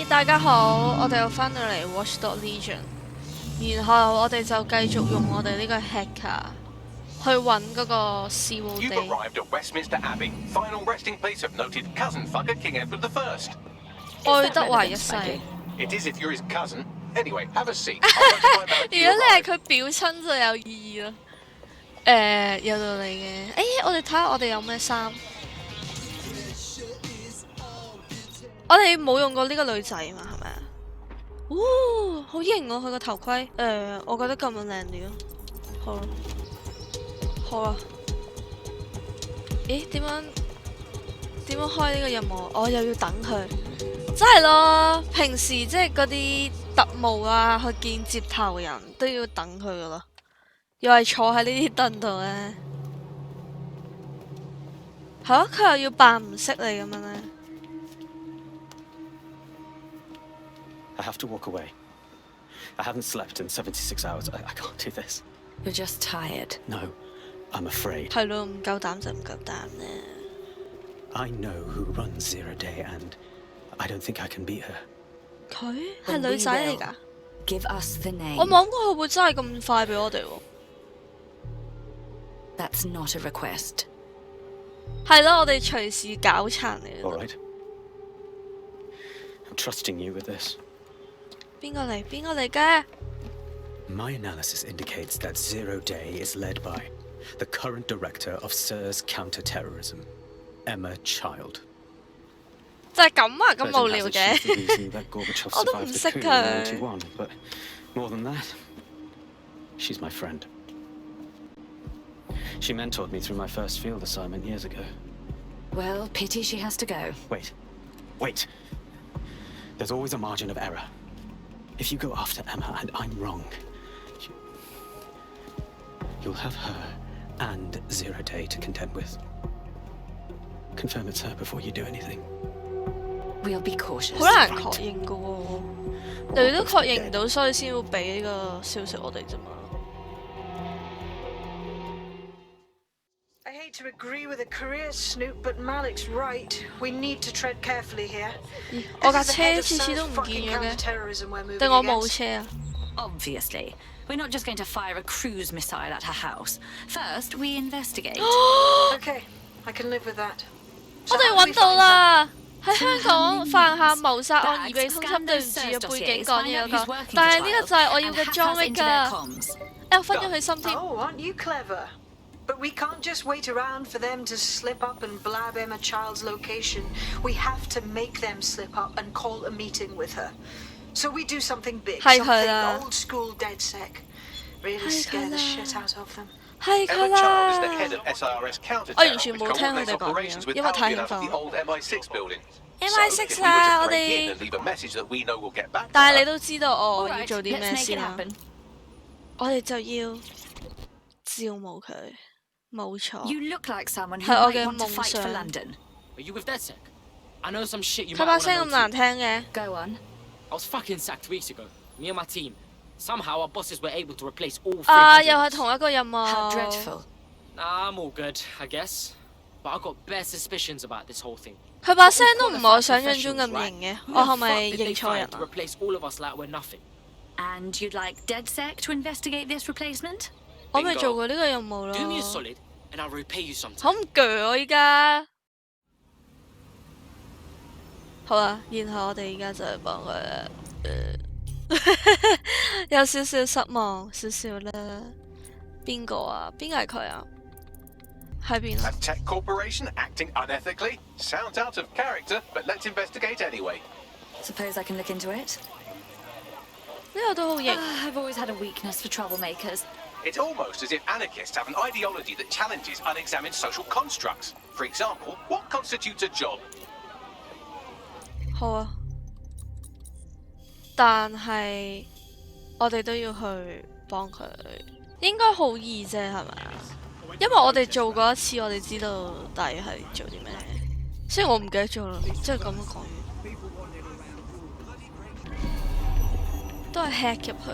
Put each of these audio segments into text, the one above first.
大家好，我哋又翻到嚟 Watch Legion， 然後我哋就繼續用我哋呢個 hacker 去揾嗰個事務地。愛德華一世。如果你係佢表親就有意義咯。有道理嘅。我哋睇下我哋有咩衫。我哋冇用過呢個女仔嘛，係咪啊？哦，好型啊！佢個頭盔，我覺得咁樣靚啲咯。好啦，好啊。咦？點樣開呢個任務？我又要等佢，真係咯。平時即係嗰啲特務啊，去見接頭人都要等佢噶咯。又係坐喺呢啲凳度咧，係咯？佢又要扮唔識你咁樣咧。I have to walk away. I haven't slept in 76 hours. I can't do this. You're just tired. No, I'm afraid. 係咯，唔夠膽就唔夠膽咧。I know who runs Zero Day, and I don't think I can beat her. 佢係女仔嚟㗎。Give us the name. 我冇諗過佢會真係咁快俾我哋喎。That's not a request. 係咯，我哋隨時搞殘你。All right. I'm trusting you with this. 邊個嚟嘅 My analysis indicates that Zero Day is led by the current director of SIR's counterterrorism, Emma Child. 就係咁啊，咁無聊嘅。我都唔識佢。But more than that, she's my friend. She mentored me through my first field assignment years ago. Well, pity she has to go. Wait. There's always a margin of error. If you go after Emma and I'm wrong, you'll have her and Zero Day to contend with. Confirm it's her before you do anything. We'll be cautious. 好難確認㗎喎，你都確認唔到，所以先要俾呢個消息我哋啫嘛。I hate to agree with a career snoop, but Malik's right. We need to tread carefully here. 我架車次次都唔見咗嘅，定我冇車啊 Obviously. We're not just going to fire a cruise missile at her house. First, we investigate. Okay, I can live with that. 我哋揾到啦！喺香港犯下謀殺案而被通緝，對唔住啊，背景講嘢嗰個，但係呢個就係我要嘅 John Wick 㗎。我分咗佢心添。Oh, aren't you clever? But we can't just wait around for them to slip up and blab Emma Child's location. We have to make them slip up and call a meeting with her. So we do something big, something old school DedSec. Really scare the shit out of them. 係佢啦！我完全冇聽佢哋講嘢，因為太興奮。MI6 啊，我哋。但係你都知道我要做啲咩先啦。我哋就要招募佢。冇錯，係我嘅夢想。佢把聲咁難聽嘅。I was fucking sacked weeks ago. Me and my team. Somehow our bosses were able to replace all three. 啊，又係同一個任務。How dreadful. Nah, I'm all good, I guess. But I got bare suspicions about this whole thing. 佢把聲都唔係我想象中咁型嘅，我係咪認錯人啊 ？Replace all of us like we're nothing. And you'd like DedSec to investigate this replacement? 我未做過呢個任務咯。Do me a solid, and I'll repay you sometime. 好唔鋸我依家。好啦，然後我哋而家就係幫佢，有少少失望，少少啦。邊個啊？邊個係佢啊？喺邊啊 ？A tech corporation acting unethically sounds out of character, but let's investigate anyway. Suppose I can look into it. 呢個都好型。I've always had a weakness for troublemakers. It's almost as if anarchists have an ideology that challenges unexamined social constructs. For example, what constitutes a job? 好啊，但係我哋都要去幫佢，應該好易啫，係咪啊？因為我哋做過一次，我哋知道大約係做啲咩。雖然我唔記得咗啦，即係咁樣講完，都係 hack 入去。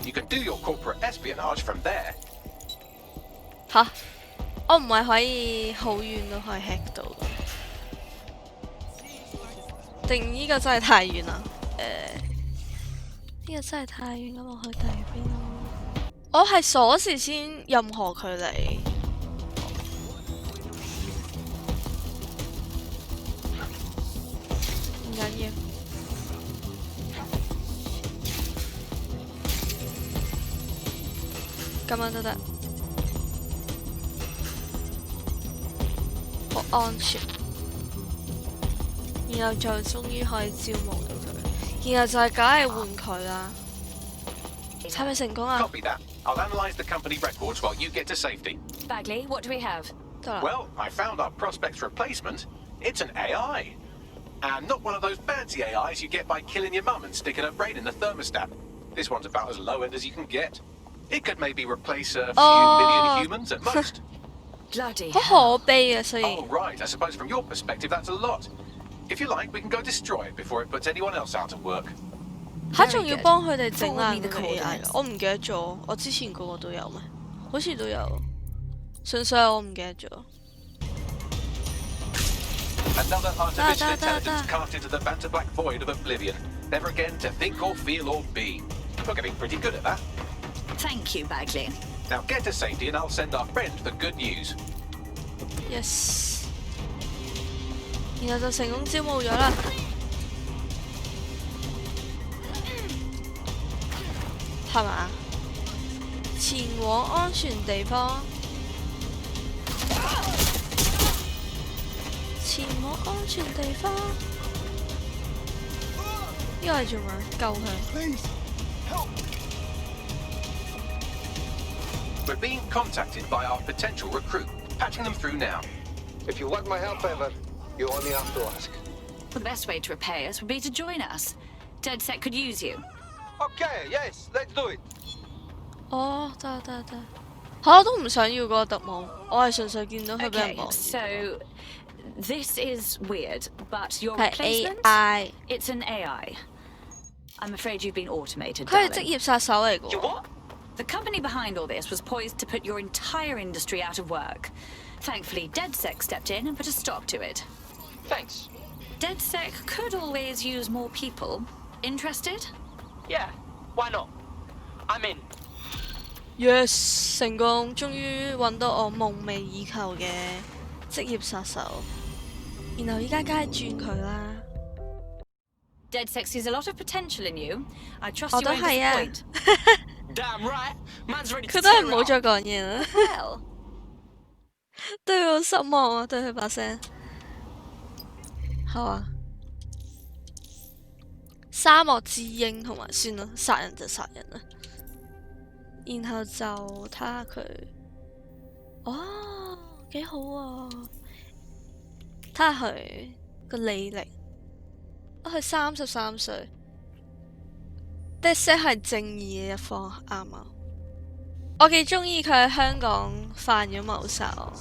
You can do your corporate espionage from there. 吓，我唔係可以好遠都可以 hack 到嘅。定呢個真係太遠啦？呢個真係太遠，咁我去第二邊咯。我係鎖匙先，任何距離。唔緊要。咁樣都得，好安全。然後就終於可以招募到佢，然後就係梗係換佢啦。係咪成功啊？ Copy that. I'll analyze the company records while you get to safety. Bagley, what do we have? 得啦。 Well, I found our prospect's replacement. It's an AI. And not one of those fancy AIs you get by killing your mum and sticking her brain in the thermostat. This one's about as low end as you can get. It could maybe replace a few million humans at most. Bloody 好 hell. 可悲啊，所以 Oh, right. I suppose from your perspective, that's a lot. If you like, we can go destroy it before it puts anyone else out of work. 嚇仲要幫佢哋整爛 Forward me 個 the AI 㗎 coordinates. 我唔記得咗，我之前個個都有咩？好似都有，純粹係我唔記得咗。 Another artificial Da. intelligence cast into the banter black void of oblivion. Never again to think or feel or be. We're getting pretty good at that. Thank you, Bagley. Now get to safety and I'll send our friend the good news. Yes，然後就成功招募咗啦。係嘛？前往安全地方。前往安全地方。呢個係做咩？救佢。 We're being contacted by our potential recruit. Patching them through now. If you want my help ever, you only have to ask. Well, the best way to repay us would be to join us. DedSec could use you. Okay, yes, let's do it. 哦，得。嚇，我都唔想要嗰個特務，我係純粹見到佢俾人 Okay, 望。 so this is weird, but your 係 replacement? AI， It's an AI. I'm afraid you've been automated, 佢係職 darling. 業殺手嚟㗎喎。 The company behind all this was poised to put your entire industry out of work. Thankfully, DedSec stepped in and put a stop to it. Thanks. DedSec could always use more people. Interested? Yeah, why not? I'm in. Yes， 成功，終於揾到我夢寐以求嘅職業殺手。然後依家梗係轉佢啦。 DedSec sees a lot of potential in you. I trust 我 you 都 won't 係啊。 disappoint. Damn right. Man's ready to 佢都係 tear 唔 it 好 up. 再講嘢啦。 Well, 對我失望啊，對佢把聲。好啊。沙漠之鷹同埋算啦，殺人就殺人啦。然後就睇下佢，哦，幾好啊！睇下佢個履歷，佢33歲，DedSec係正義嘅一方，啱啊！我幾中意佢喺香港犯咗謀殺案，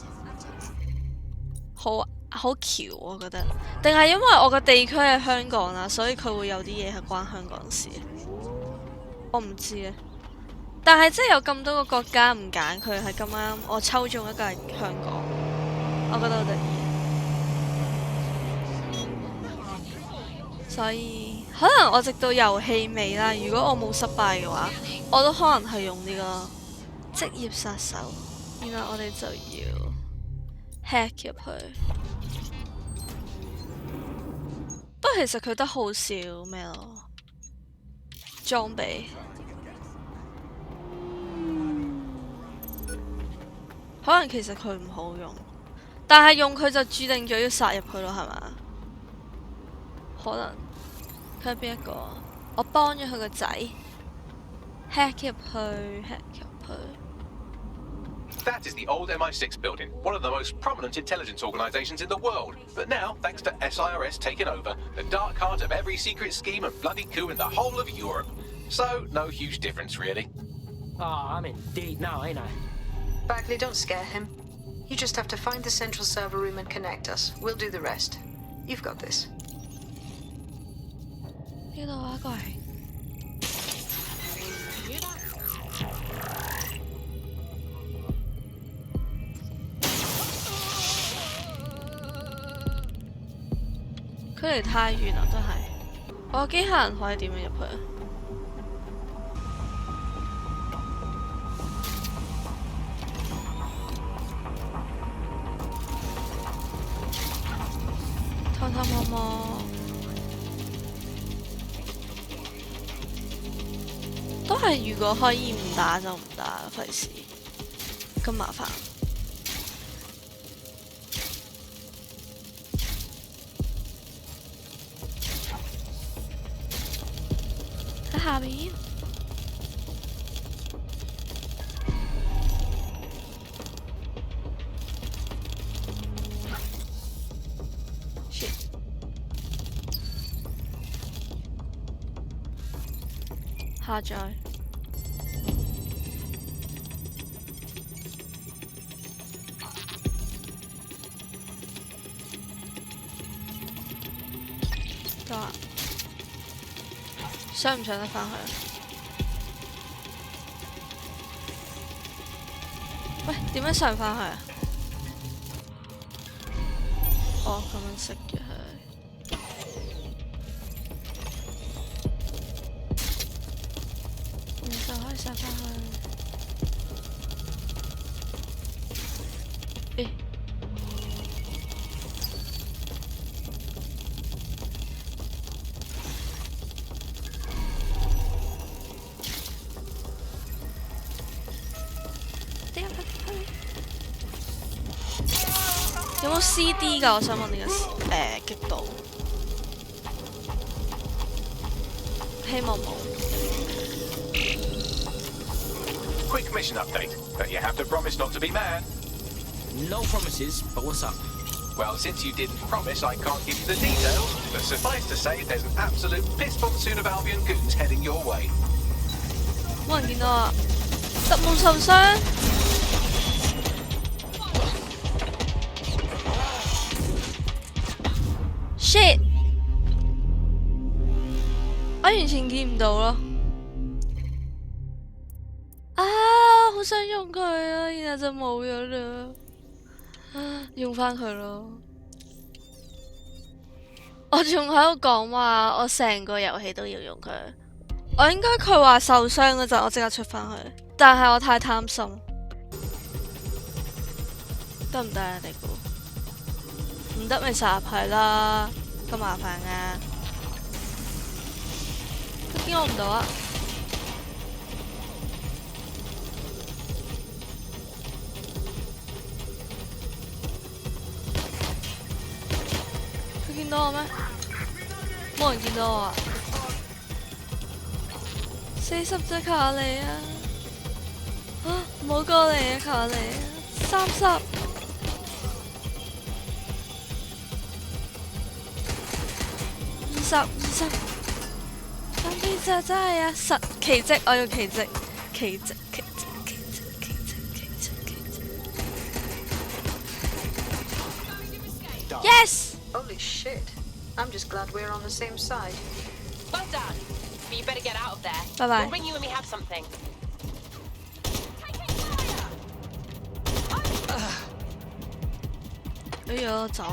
好巧我覺得，定係因為我個地區係香港啊，所以佢會有啲嘢係關香港事，我唔知啊。但係即係有咁多個國家唔揀佢，係咁啱我抽中一個係香港，我覺得好得意。所以可能我直到遊戲尾啦，如果我冇失敗嘅話，我都可能係用呢個職業殺手。然後我哋就要 hack 入去。不過其實佢得好少咩咯，裝備。可能其實佢唔好用，但係用佢就注定咗要殺入去咯，係嘛？可能佢係邊一個？我幫咗佢個仔 hack 入去 hack 入去。 That is the old MI6 building, one of the most prominent intelligence organizations in the world. But now, thanks to SIRS taking over, the dark heart of every secret scheme and bloody coup in the whole of Europe. So, no huge difference, really. Ah, I'm in deep now, ain't I? Bagley, don't scare him. You just have to find the central server room and connect us. We'll do the rest. You've got this. 呢度啊，過嚟。佢距離太遠啦，真係。我機械人可以點樣入去啊？偷偷摸摸，都係如果可以唔打就唔打，費事咁麻煩。喺下面。下載。得啦。上唔上得返去？喂，點樣上返去啊？哦，咁樣食嘅係。就可以上返去。誒，有冇 CD 㗎？我想問呢個激度，希望冇。Quick mission update, but you have to promise not to be mad. No promises, but what's up? Well, since you didn't promise, I can't give you the details, but suffice to say, there's an absolute piss monsoon of Albion goons heading your way. 冇人見到啊！特務受傷。shit！ 我完全見唔到咯。啊！好想用佢啊，然後就冇咗啦。用返佢咯。我仲喺度講話，我成個遊戲都要用佢。我應該佢話受傷嗰陣，我即刻出返去。但係我太貪心，得唔得啊？你估？唔得咪殺入去啦，咁麻煩啊！佢見我唔到啊！佢見到我咩？冇人見到我啊！40隻卡利啊！唔好過嚟啊，卡利啊！30。20，爭邊隻真係啊！奇蹟，我要奇蹟，奇蹟。Yes! Holy shit. I'm just glad we're on the same side. Well done. But you better get out of there. Bye-bye. We'll ring you when we have something. 哎呀，走。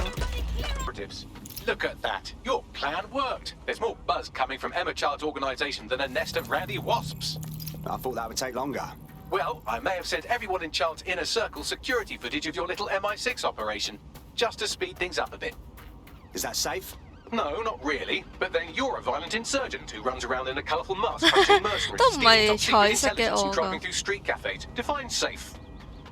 Operatives. Look at that. Your plan worked. There's more buzz coming from Emma Child's organization than a nest of randy wasps. I thought that would take longer. Well, I may have sent everyone in Child's inner circle security footage of your little MI6 operation, just to speed things up a bit. Is that safe? No, not really. But then you're a violent insurgent who runs around in a colourful mask hunting mercenaries, 都唔係 stealing top secret 彩色嘅 intelligence 我 and 㗎。 driving through street cafes. Define safe.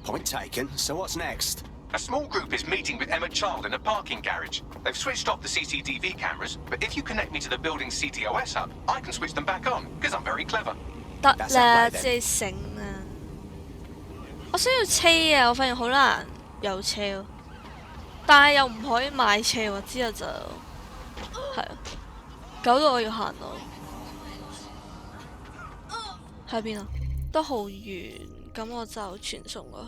Point taken. So what's next? A small group is meeting with Emma Child in a parking garage. They've switched off the CCTV cameras, but if you connect me to the building's CTOS hub, I can switch them back on, because I'm very clever. 得啦，即係醒啊！我需要車啊！我發現好難有車喎，但係又唔可以買車喎。之後就係啊，搞到我要行路。喺邊啊？都好遠，咁我就傳送過去。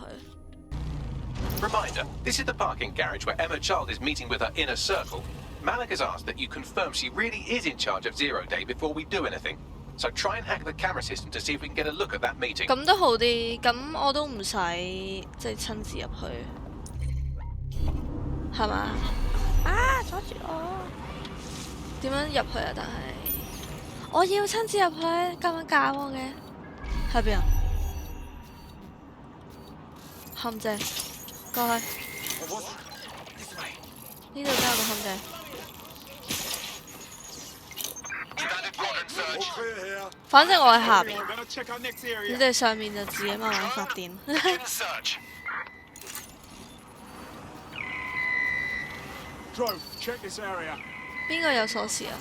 Reminder, this is the parking garage where Emma Child is meeting with her inner circle. Malik has asked that you confirm she really is in charge of Zero Day before we do anything. So try and hack the camera system to see if we can get a look at that meeting. 咁都好啲，咁我都唔使即係親自入去，係嘛？啊！阻住我！點樣入去啊？但係我要親自入去，咁樣教我嘅喺邊啊？陷阱，過去。呢度都有個陷阱。反正我喺下邊，你哋上面就自己慢慢發電。邊個有鎖匙啊？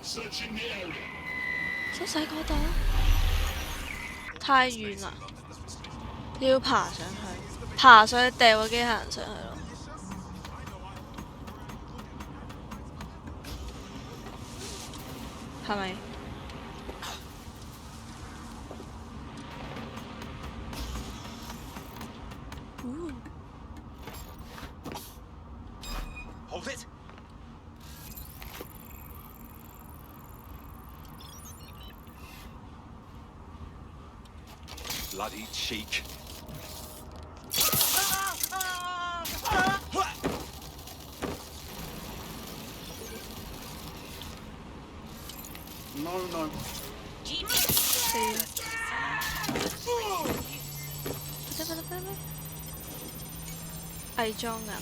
鎖喺嗰度？太遠啦，要爬上去，爬上去掉個機械人上去咯。係咪？Hold it. Bloody cheek. No, no. 偽裝人。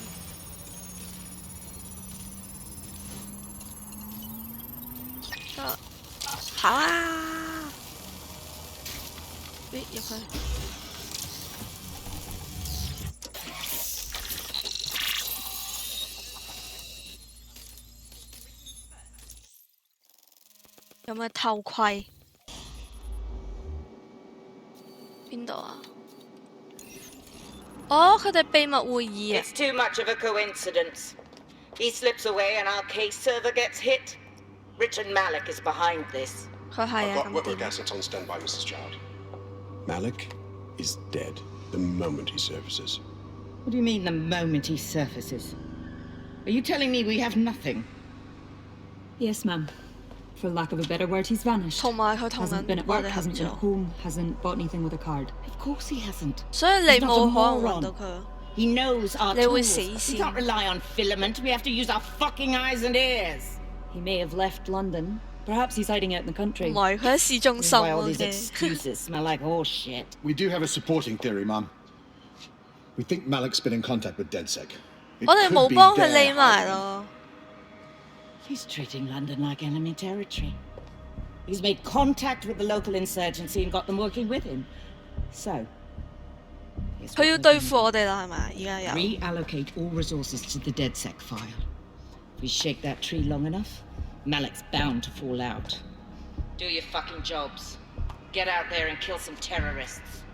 得，跑啊！入去。有冇頭盔？邊度啊？哦，佢哋秘密會議啊！ It's too much of a coincidence. He slips away and our case server gets hit. Richard Malik is behind this. 佢係 I've 啊， got 咁 Whitlock 點？ assets on standby, Mrs. Child. Malik is dead the moment he surfaces. What do you mean the moment he surfaces? Are you telling me we have nothing? Yes, ma'am. For lack of a better word, he's vanished. 同埋佢同 Hasn't been 人 at 我 work, 哋合 hasn't been 作 at，home, hasn't bought anything with a card. Of course he hasn't. 所以你冇可能揾到佢。 He knows our 你會 tools. 死 We 先。 can't rely on filament. We have to use our fucking eyes and ears. He may have left London. Perhaps he's hiding out in the 唔 country. 係，佢喺市中心 Why all 嗰 these 嘅。 excuses smell like horse shit. We do have a supporting theory, Mum. We think Malik's been in contact with DedSec. It 我哋 could 冇 be 幫佢 their 匿埋 hiding. 咯。 He's treating London like enemy territory. He's made contact with the local insurgency and got them working with him. So, here's 佢 what 要 we're 對 gonna 付我哋啦，係咪？而家有。 reallocate all resources to the DedSec file. If we shake that tree long enough, Malik's bound to fall out. Do your fucking jobs. Get out there and kill some terrorists.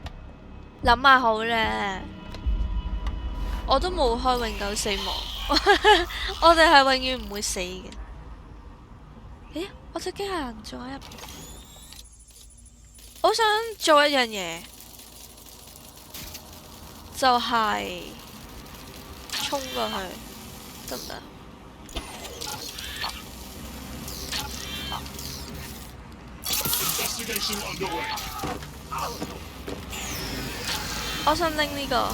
諗下好咧，我都冇開永久死亡，我哋係永遠唔會死嘅。咦？我隻機械人仲喺入邊，我想做一樣嘢，就係衝過去，得唔得？我想拎呢個，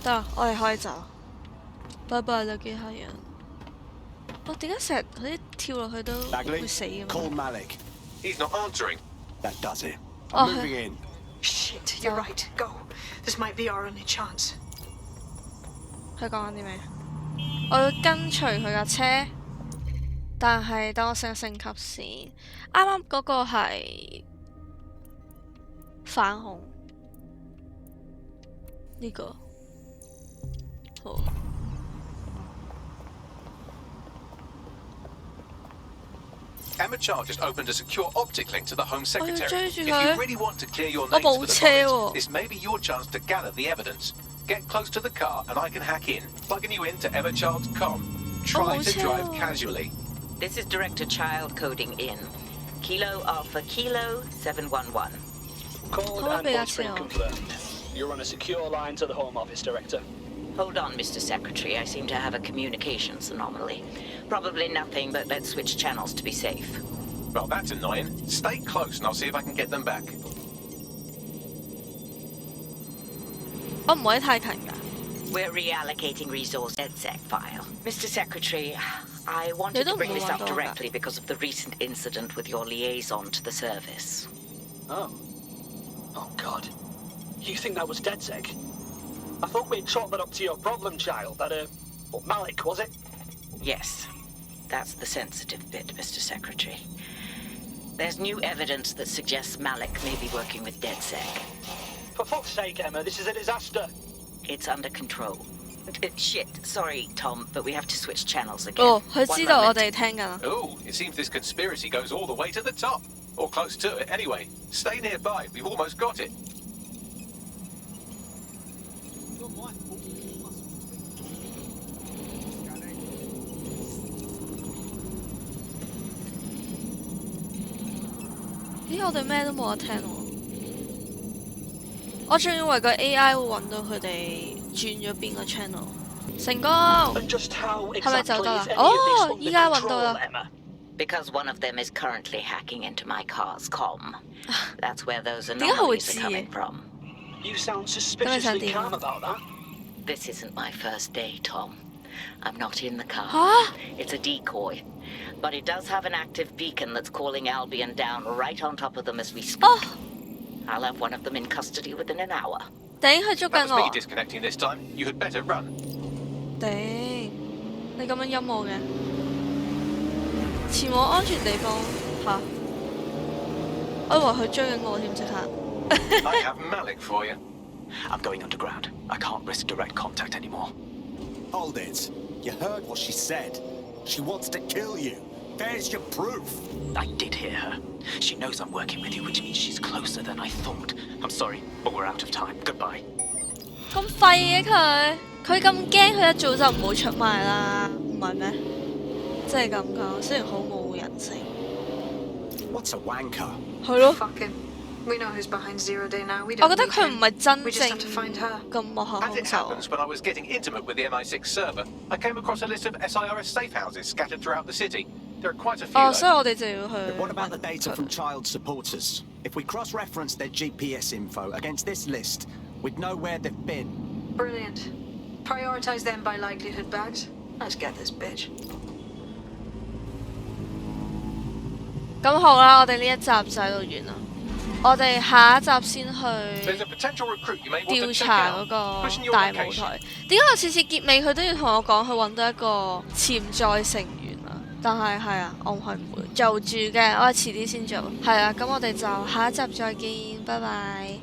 得啦，我哋可以走。拜拜啦，機械人。我點解成日嗰啲跳落去都會死嘅 Call Malik. He's not answering. That does it. Oh, I'm moving in. Shit, you're right. Go. This might be our only chance. 佢講緊啲咩？我要跟隨佢架車，但係等我升級先。啱啱嗰個係反紅，呢個好。Emma Child just opened a secure optic link to the Home Secretary. 追住 If 佢 you really want to clear your 我 names 冇 for the 車 comments, 喎。 this may be your chance to gather the evidence. Get close to the car and I can hack in, plugging you into Emma Child's comm. Try to drive casually. This is Director Child coding in. Kilo Alpha Kilo 711. Code and voice print confirmed. You're on a secure line to the Home Office, Director. Hold on, Mr. Secretary. I seem to have a communications anomaly. Probably nothing, but let's switch channels to be safe. Well, that's annoying. Stay close and I'll see if I can get them back. 我唔可以太近㗎。 We're reallocating resource DedSec file. Mr. Secretary, I wanted to bring this up directly because of the recent incident with your liaison to the service. Oh. Oh, God. You think that was DedSec? I thought we'd chalk that up to your problem child, that, Malik, was it? Yes. That's the sensitive bit, Mr. Secretary. There's new evidence that suggests Malik may be working with DedSec. For fuck's sake, Emma, this is a disaster. It's under control. Shit, sorry, Tom, but we have to switch channels again. 哦，佢知道我哋聽緊。Oh, it seems this conspiracy goes all the way to the top. Or close to it, anyway. Stay nearby, we've almost got it.咦，我哋咩都冇得聽喎！我仲以為個 AI 會揾到佢哋轉咗邊個 channel。成功，係咪就得啦？哦，依家揾到啦。Because one of them is currently hacking into my car's comm. That's where those anomalies are coming from. You sound suspiciously calm about that. This isn't my first day, Tom. I'm not in the car. It's a decoy. But it does have an active beacon that's calling Albion down right on top of them as we speak. I'll have one of them in custody within an hour. 頂，佢捉緊 That was 我。 me disconnecting this time. You had better run. 頂，你咁樣陰我嘅，前往安全地方嚇。我以為佢追緊我添，即刻。I have Malik for you. I'm going underground. I can't risk direct contact anymore. Hold it. You heard what she said. She wants to kill you. There's your proof. I did hear her. She knows I'm working with you, which means she's closer than I thought. I'm sorry, but we're out of time. Goodbye. 咁廢嘅佢咁驚，佢一早就唔好出賣啦，唔係咩？真係咁講，雖然好冇人性。What's a wanker? 係咯。Fuck him. We know who's behind Zero Day now. We 我 don't 覺得 need 佢唔 him. 係真 We just have to find 正 her. 咁幕後 As 兇 it 手。 happens, when I was getting intimate with the MI6 server, I came across a list of SIRS safe houses scattered throughout the city. There are quite a few. 哦，所以我哋就要去。 But what about the data from child supporters? If we cross-reference their GPS info against this list, we'd know where they've been. Brilliant. Prioritize them by likelihood bags. Let's get this bitch. 咁好啦，我哋呢一集就喺度完啦。我哋下一集先去 There's a potential recruit you may want to 調 check 查 out. 嗰個 Pushing your 大舞 location. 台。點解我次次結尾佢都要同我講佢揾到一個潛在成員啊？但係係啊，我係唔會做住嘅，我係遲啲先做。係啊，咁我哋就下一集再見，拜拜。